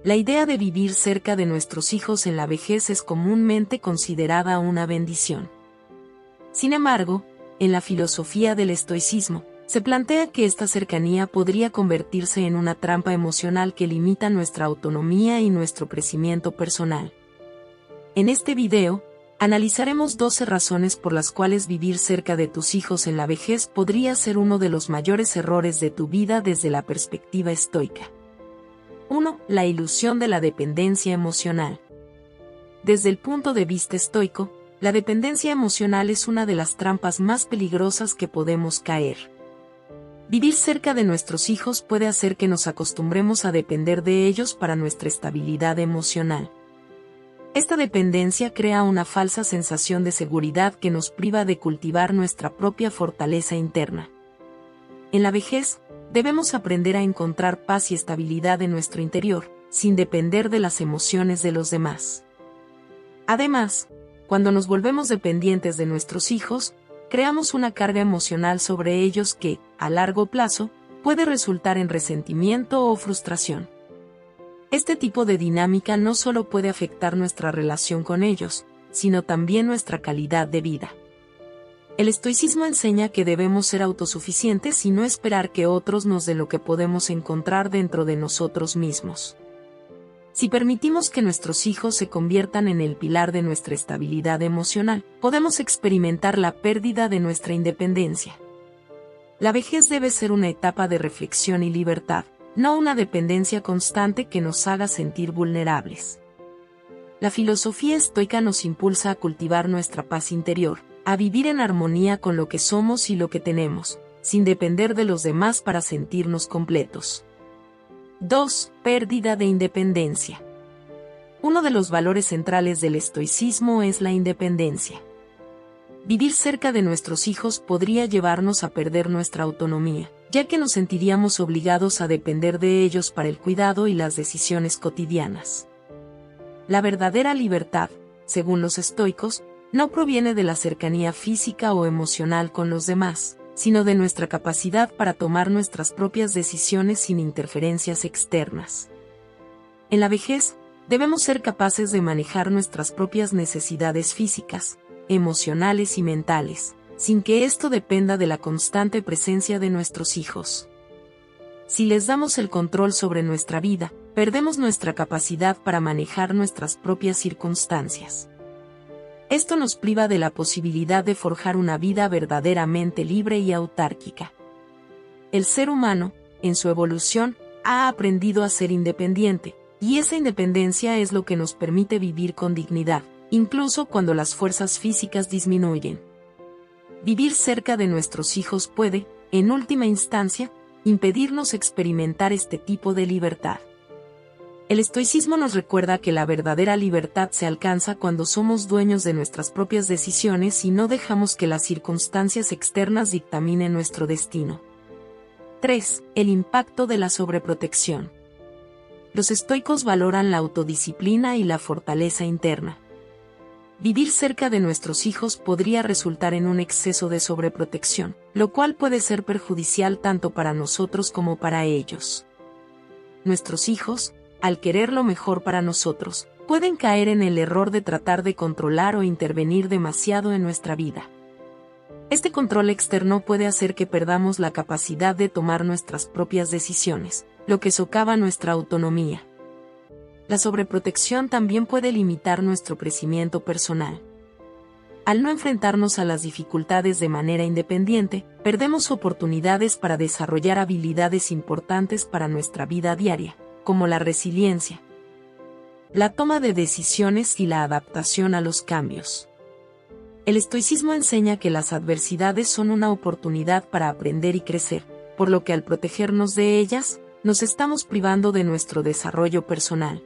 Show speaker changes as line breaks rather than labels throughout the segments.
La idea de vivir cerca de nuestros hijos en la vejez es comúnmente considerada una bendición. Sin embargo, en la filosofía del estoicismo, se plantea que esta cercanía podría convertirse en una trampa emocional que limita nuestra autonomía y nuestro crecimiento personal. En este video, analizaremos 12 razones por las cuales vivir cerca de tus hijos en la vejez podría ser uno de los mayores errores de tu vida desde la perspectiva estoica. 1. La ilusión de la dependencia emocional. Desde el punto de vista estoico, la dependencia emocional es una de las trampas más peligrosas que podemos caer. Vivir cerca de nuestros hijos puede hacer que nos acostumbremos a depender de ellos para nuestra estabilidad emocional. Esta dependencia crea una falsa sensación de seguridad que nos priva de cultivar nuestra propia fortaleza interna. En la vejez, debemos aprender a encontrar paz y estabilidad en nuestro interior, sin depender de las emociones de los demás. Además, cuando nos volvemos dependientes de nuestros hijos, creamos una carga emocional sobre ellos que, a largo plazo, puede resultar en resentimiento o frustración. Este tipo de dinámica no solo puede afectar nuestra relación con ellos, sino también nuestra calidad de vida. El estoicismo enseña que debemos ser autosuficientes y no esperar que otros nos den lo que podemos encontrar dentro de nosotros mismos. Si permitimos que nuestros hijos se conviertan en el pilar de nuestra estabilidad emocional, podemos experimentar la pérdida de nuestra independencia. La vejez debe ser una etapa de reflexión y libertad, no una dependencia constante que nos haga sentir vulnerables. La filosofía estoica nos impulsa a cultivar nuestra paz interior, a vivir en armonía con lo que somos y lo que tenemos, sin depender de los demás para sentirnos completos. 2. Pérdida de independencia. Uno de los valores centrales del estoicismo es la independencia. Vivir cerca de nuestros hijos podría llevarnos a perder nuestra autonomía, ya que nos sentiríamos obligados a depender de ellos para el cuidado y las decisiones cotidianas. La verdadera libertad, según los estoicos, no proviene de la cercanía física o emocional con los demás, sino de nuestra capacidad para tomar nuestras propias decisiones sin interferencias externas. En la vejez, debemos ser capaces de manejar nuestras propias necesidades físicas, emocionales y mentales, sin que esto dependa de la constante presencia de nuestros hijos. Si les damos el control sobre nuestra vida, perdemos nuestra capacidad para manejar nuestras propias circunstancias. Esto nos priva de la posibilidad de forjar una vida verdaderamente libre y autárquica. El ser humano, en su evolución, ha aprendido a ser independiente, y esa independencia es lo que nos permite vivir con dignidad, incluso cuando las fuerzas físicas disminuyen. Vivir cerca de nuestros hijos puede, en última instancia, impedirnos experimentar este tipo de libertad. El estoicismo nos recuerda que la verdadera libertad se alcanza cuando somos dueños de nuestras propias decisiones y no dejamos que las circunstancias externas dictaminen nuestro destino. 3. El impacto de la sobreprotección. Los estoicos valoran la autodisciplina y la fortaleza interna. Vivir cerca de nuestros hijos podría resultar en un exceso de sobreprotección, lo cual puede ser perjudicial tanto para nosotros como para ellos. Nuestros hijos, al querer lo mejor para nosotros, pueden caer en el error de tratar de controlar o intervenir demasiado en nuestra vida. Este control externo puede hacer que perdamos la capacidad de tomar nuestras propias decisiones, lo que socava nuestra autonomía. La sobreprotección también puede limitar nuestro crecimiento personal. Al no enfrentarnos a las dificultades de manera independiente, perdemos oportunidades para desarrollar habilidades importantes para nuestra vida diaria, como la resiliencia, la toma de decisiones y la adaptación a los cambios. El estoicismo enseña que las adversidades son una oportunidad para aprender y crecer, por lo que al protegernos de ellas, nos estamos privando de nuestro desarrollo personal.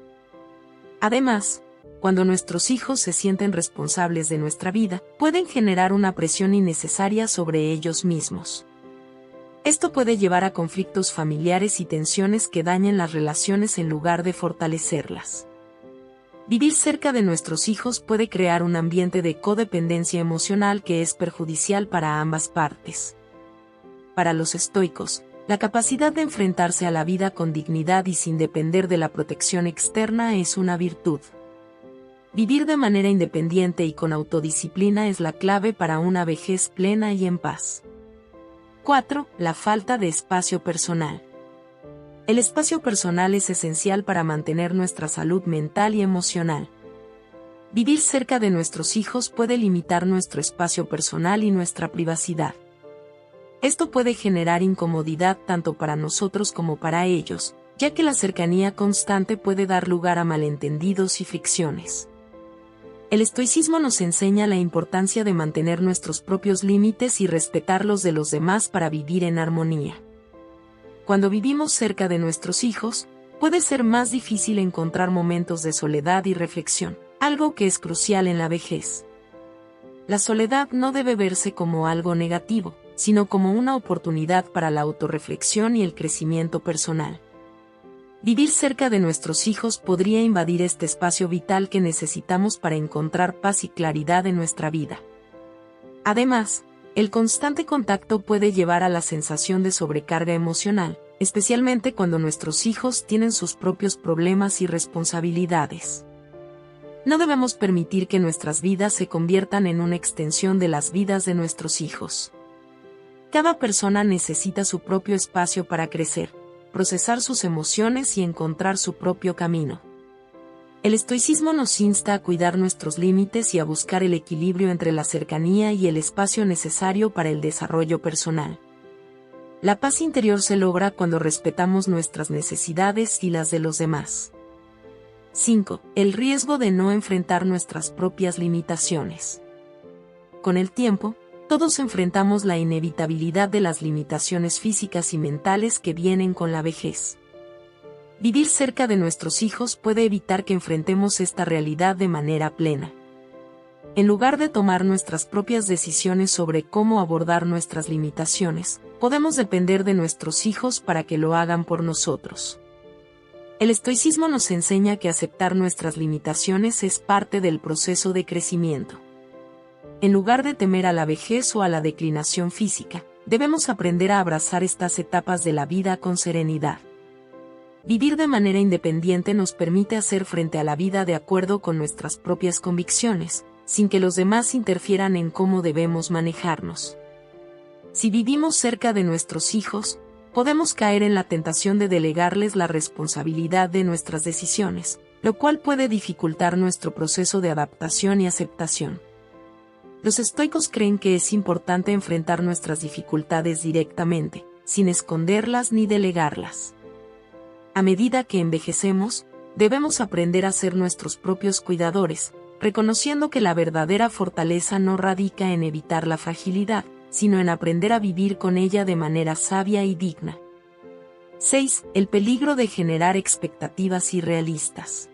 Además, cuando nuestros hijos se sienten responsables de nuestra vida, pueden generar una presión innecesaria sobre ellos mismos. Esto puede llevar a conflictos familiares y tensiones que dañen las relaciones en lugar de fortalecerlas. Vivir cerca de nuestros hijos puede crear un ambiente de codependencia emocional que es perjudicial para ambas partes. Para los estoicos, La capacidad de enfrentarse a la vida con dignidad y sin depender de la protección externa es una virtud. Vivir de manera independiente y con autodisciplina es la clave para una vejez plena y en paz. 4. La falta de espacio personal. El espacio personal es esencial para mantener nuestra salud mental y emocional. Vivir cerca de nuestros hijos puede limitar nuestro espacio personal y nuestra privacidad. Esto puede generar incomodidad tanto para nosotros como para ellos, ya que la cercanía constante puede dar lugar a malentendidos y fricciones. El estoicismo nos enseña la importancia de mantener nuestros propios límites y respetar los de los demás para vivir en armonía. Cuando vivimos cerca de nuestros hijos, puede ser más difícil encontrar momentos de soledad y reflexión, algo que es crucial en la vejez. La soledad no debe verse como algo negativo, sino como una oportunidad para la autorreflexión y el crecimiento personal. Vivir cerca de nuestros hijos podría invadir este espacio vital que necesitamos para encontrar paz y claridad en nuestra vida. Además, el constante contacto puede llevar a la sensación de sobrecarga emocional, especialmente cuando nuestros hijos tienen sus propios problemas y responsabilidades. No debemos permitir que nuestras vidas se conviertan en una extensión de las vidas de nuestros hijos. Cada persona necesita su propio espacio para crecer, procesar sus emociones y encontrar su propio camino. El estoicismo nos insta a cuidar nuestros límites y a buscar el equilibrio entre la cercanía y el espacio necesario para el desarrollo personal. La paz interior se logra cuando respetamos nuestras necesidades y las de los demás. 5. El riesgo de no enfrentar nuestras propias limitaciones. Con el tiempo, todos enfrentamos la inevitabilidad de las limitaciones físicas y mentales que vienen con la vejez. Vivir cerca de nuestros hijos puede evitar que enfrentemos esta realidad de manera plena. En lugar de tomar nuestras propias decisiones sobre cómo abordar nuestras limitaciones, podemos depender de nuestros hijos para que lo hagan por nosotros. El estoicismo nos enseña que aceptar nuestras limitaciones es parte del proceso de crecimiento. En lugar de temer a la vejez o a la declinación física, debemos aprender a abrazar estas etapas de la vida con serenidad. Vivir de manera independiente nos permite hacer frente a la vida de acuerdo con nuestras propias convicciones, sin que los demás interfieran en cómo debemos manejarnos. Si vivimos cerca de nuestros hijos, podemos caer en la tentación de delegarles la responsabilidad de nuestras decisiones, lo cual puede dificultar nuestro proceso de adaptación y aceptación. Los estoicos creen que es importante enfrentar nuestras dificultades directamente, sin esconderlas ni delegarlas. A medida que envejecemos, debemos aprender a ser nuestros propios cuidadores, reconociendo que la verdadera fortaleza no radica en evitar la fragilidad, sino en aprender a vivir con ella de manera sabia y digna. 6. El peligro de generar expectativas irrealistas.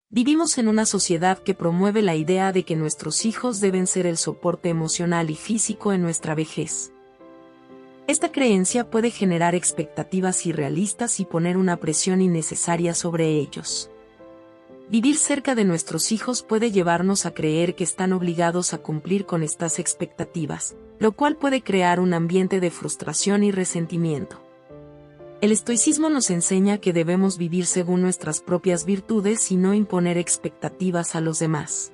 Vivimos en una sociedad que promueve la idea de que nuestros hijos deben ser el soporte emocional y físico en nuestra vejez. Esta creencia puede generar expectativas irrealistas y poner una presión innecesaria sobre ellos. Vivir cerca de nuestros hijos puede llevarnos a creer que están obligados a cumplir con estas expectativas, lo cual puede crear un ambiente de frustración y resentimiento. El estoicismo nos enseña que debemos vivir según nuestras propias virtudes y no imponer expectativas a los demás.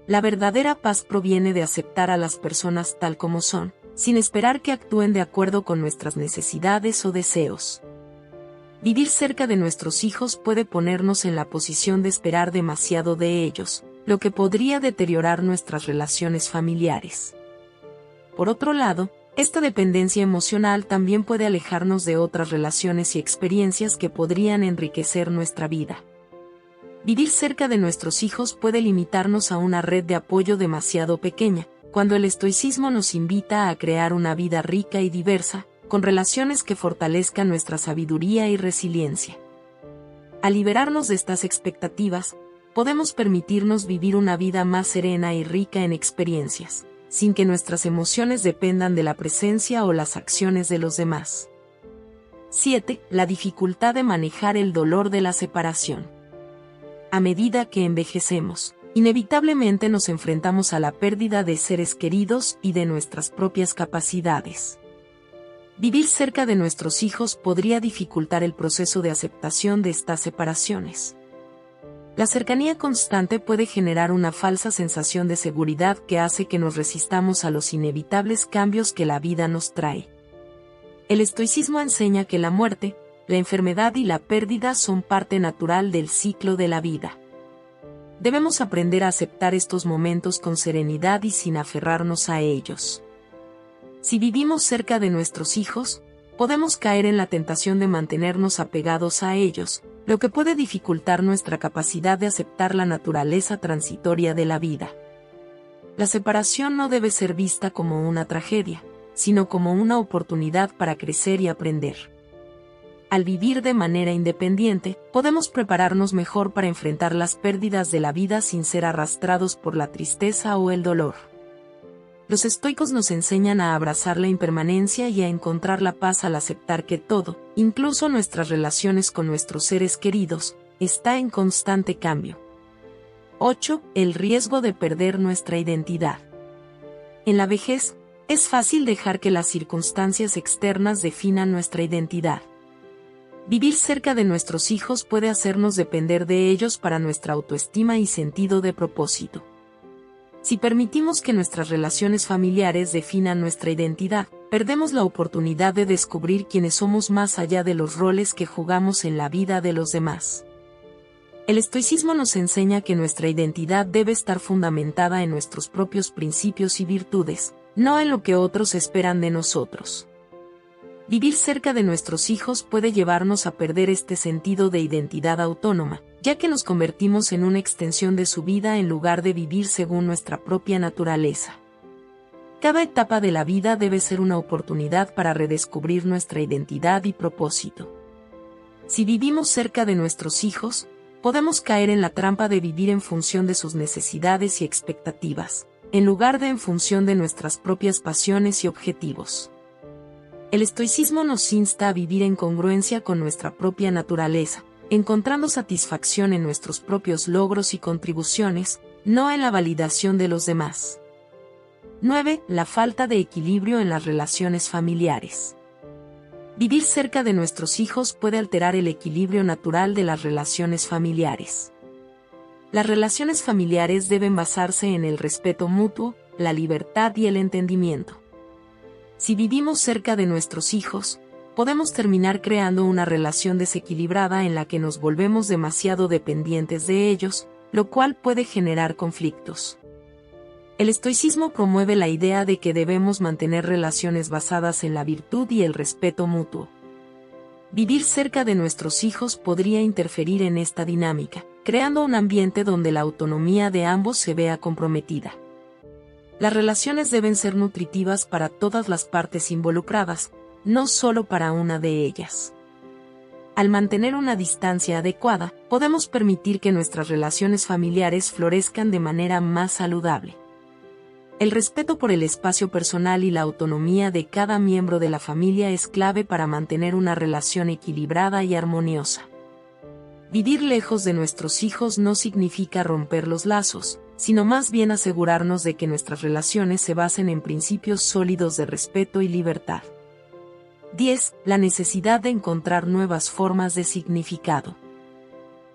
La verdadera paz proviene de aceptar a las personas tal como son, sin esperar que actúen de acuerdo con nuestras necesidades o deseos. Vivir cerca de nuestros hijos puede ponernos en la posición de esperar demasiado de ellos, lo que podría deteriorar nuestras relaciones familiares. Por otro lado, esta dependencia emocional también puede alejarnos de otras relaciones y experiencias que podrían enriquecer nuestra vida. Vivir cerca de nuestros hijos puede limitarnos a una red de apoyo demasiado pequeña, cuando el estoicismo nos invita a crear una vida rica y diversa, con relaciones que fortalezcan nuestra sabiduría y resiliencia. Al liberarnos de estas expectativas, podemos permitirnos vivir una vida más serena y rica en experiencias, sin que nuestras emociones dependan de la presencia o las acciones de los demás. 7. La dificultad de manejar el dolor de la separación. A medida que envejecemos, inevitablemente nos enfrentamos a la pérdida de seres queridos y de nuestras propias capacidades. Vivir cerca de nuestros hijos podría dificultar el proceso de aceptación de estas separaciones. La cercanía constante puede generar una falsa sensación de seguridad que hace que nos resistamos a los inevitables cambios que la vida nos trae. El estoicismo enseña que la muerte, la enfermedad y la pérdida son parte natural del ciclo de la vida. Debemos aprender a aceptar estos momentos con serenidad y sin aferrarnos a ellos. Si vivimos cerca de nuestros hijos, podemos caer en la tentación de mantenernos apegados a ellos, lo que puede dificultar nuestra capacidad de aceptar la naturaleza transitoria de la vida. La separación no debe ser vista como una tragedia, sino como una oportunidad para crecer y aprender. Al vivir de manera independiente, podemos prepararnos mejor para enfrentar las pérdidas de la vida sin ser arrastrados por la tristeza o el dolor. Los estoicos nos enseñan a abrazar la impermanencia y a encontrar la paz al aceptar que todo, incluso nuestras relaciones con nuestros seres queridos, está en constante cambio. 8. El riesgo de perder nuestra identidad. En la vejez, es fácil dejar que las circunstancias externas definan nuestra identidad. Vivir cerca de nuestros hijos puede hacernos depender de ellos para nuestra autoestima y sentido de propósito. Si permitimos que nuestras relaciones familiares definan nuestra identidad, perdemos la oportunidad de descubrir quiénes somos más allá de los roles que jugamos en la vida de los demás. El estoicismo nos enseña que nuestra identidad debe estar fundamentada en nuestros propios principios y virtudes, no en lo que otros esperan de nosotros. Vivir cerca de nuestros hijos puede llevarnos a perder este sentido de identidad autónoma, ya que nos convertimos en una extensión de su vida en lugar de vivir según nuestra propia naturaleza. Cada etapa de la vida debe ser una oportunidad para redescubrir nuestra identidad y propósito. Si vivimos cerca de nuestros hijos, podemos caer en la trampa de vivir en función de sus necesidades y expectativas, en lugar de en función de nuestras propias pasiones y objetivos. El estoicismo nos insta a vivir en congruencia con nuestra propia naturaleza, encontrando satisfacción en nuestros propios logros y contribuciones, no en la validación de los demás. 9. La falta de equilibrio en las relaciones familiares. Vivir cerca de nuestros hijos puede alterar el equilibrio natural de las relaciones familiares. Las relaciones familiares deben basarse en el respeto mutuo, la libertad y el entendimiento. Si vivimos cerca de nuestros hijos, podemos terminar creando una relación desequilibrada en la que nos volvemos demasiado dependientes de ellos, lo cual puede generar conflictos. El estoicismo promueve la idea de que debemos mantener relaciones basadas en la virtud y el respeto mutuo. Vivir cerca de nuestros hijos podría interferir en esta dinámica, creando un ambiente donde la autonomía de ambos se vea comprometida. Las relaciones deben ser nutritivas para todas las partes involucradas, no solo para una de ellas. Al mantener una distancia adecuada, podemos permitir que nuestras relaciones familiares florezcan de manera más saludable. El respeto por el espacio personal y la autonomía de cada miembro de la familia es clave para mantener una relación equilibrada y armoniosa. Vivir lejos de nuestros hijos no significa romper los lazos, sino más bien asegurarnos de que nuestras relaciones se basen en principios sólidos de respeto y libertad. 10. La necesidad de encontrar nuevas formas de significado.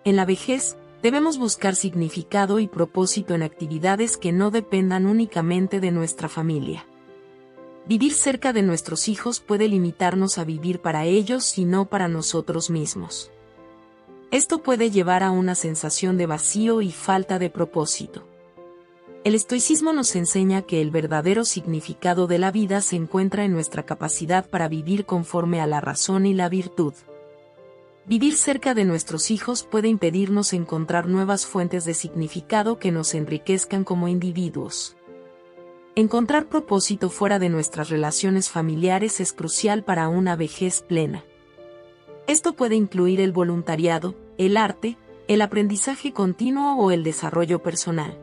En la vejez, debemos buscar significado y propósito en actividades que no dependan únicamente de nuestra familia. Vivir cerca de nuestros hijos puede limitarnos a vivir para ellos y no para nosotros mismos. Esto puede llevar a una sensación de vacío y falta de propósito. El estoicismo nos enseña que el verdadero significado de la vida se encuentra en nuestra capacidad para vivir conforme a la razón y la virtud. Vivir cerca de nuestros hijos puede impedirnos encontrar nuevas fuentes de significado que nos enriquezcan como individuos. Encontrar propósito fuera de nuestras relaciones familiares es crucial para una vejez plena. Esto puede incluir el voluntariado, el arte, el aprendizaje continuo o el desarrollo personal.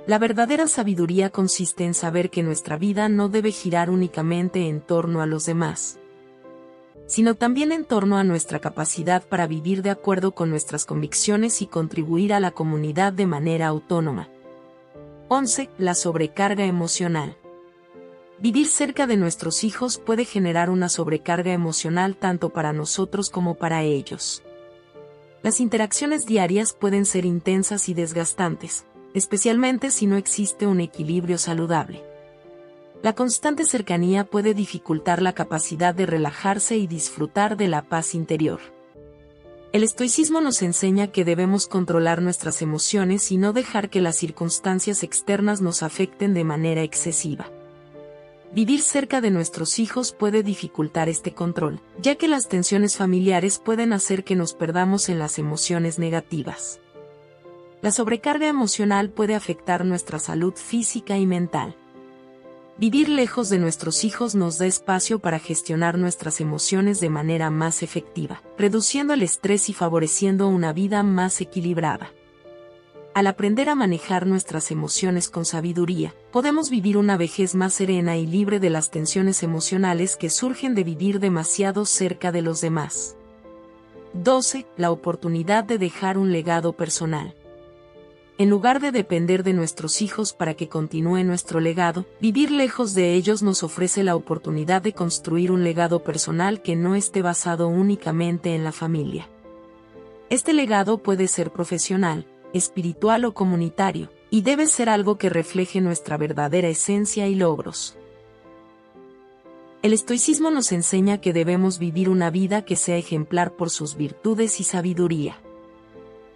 La verdadera sabiduría consiste en saber que nuestra vida no debe girar únicamente en torno a los demás, sino también en torno a nuestra capacidad para vivir de acuerdo con nuestras convicciones y contribuir a la comunidad de manera autónoma. 11. La sobrecarga emocional. Vivir cerca de nuestros hijos puede generar una sobrecarga emocional tanto para nosotros como para ellos. Las interacciones diarias pueden ser intensas y desgastantes, especialmente si no existe un equilibrio saludable. La constante cercanía puede dificultar la capacidad de relajarse y disfrutar de la paz interior. El estoicismo nos enseña que debemos controlar nuestras emociones y no dejar que las circunstancias externas nos afecten de manera excesiva. Vivir cerca de nuestros hijos puede dificultar este control, ya que las tensiones familiares pueden hacer que nos perdamos en las emociones negativas. La sobrecarga emocional puede afectar nuestra salud física y mental. Vivir lejos de nuestros hijos nos da espacio para gestionar nuestras emociones de manera más efectiva, reduciendo el estrés y favoreciendo una vida más equilibrada. Al aprender a manejar nuestras emociones con sabiduría, podemos vivir una vejez más serena y libre de las tensiones emocionales que surgen de vivir demasiado cerca de los demás. 12. La oportunidad de dejar un legado personal. En lugar de depender de nuestros hijos para que continúe nuestro legado, vivir lejos de ellos nos ofrece la oportunidad de construir un legado personal que no esté basado únicamente en la familia. Este legado puede ser profesional, espiritual o comunitario, y debe ser algo que refleje nuestra verdadera esencia y logros. El estoicismo nos enseña que debemos vivir una vida que sea ejemplar por sus virtudes y sabiduría.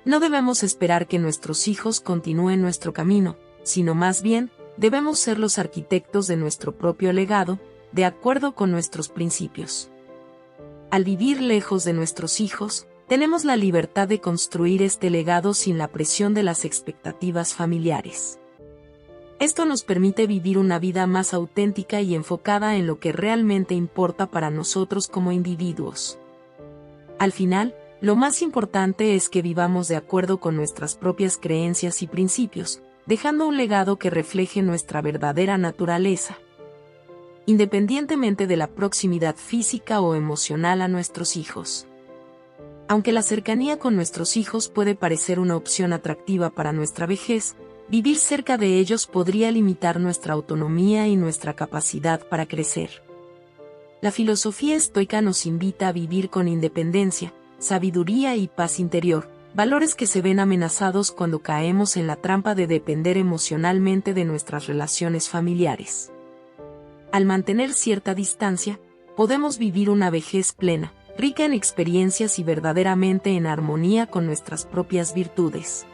No debemos esperar que nuestros hijos continúen nuestro camino, sino más bien, debemos ser los arquitectos de nuestro propio legado, de acuerdo con nuestros principios. Al vivir lejos de nuestros hijos, tenemos la libertad de construir este legado sin la presión de las expectativas familiares. Esto nos permite vivir una vida más auténtica y enfocada en lo que realmente importa para nosotros como individuos. Al final, lo más importante es que vivamos de acuerdo con nuestras propias creencias y principios, dejando un legado que refleje nuestra verdadera naturaleza, independientemente de la proximidad física o emocional a nuestros hijos. Aunque la cercanía con nuestros hijos puede parecer una opción atractiva para nuestra vejez, vivir cerca de ellos podría limitar nuestra autonomía y nuestra capacidad para crecer. La filosofía estoica nos invita a vivir con independencia, sabiduría y paz interior, valores que se ven amenazados cuando caemos en la trampa de depender emocionalmente de nuestras relaciones familiares. Al mantener cierta distancia, podemos vivir una vejez plena, rica en experiencias y verdaderamente en armonía con nuestras propias virtudes.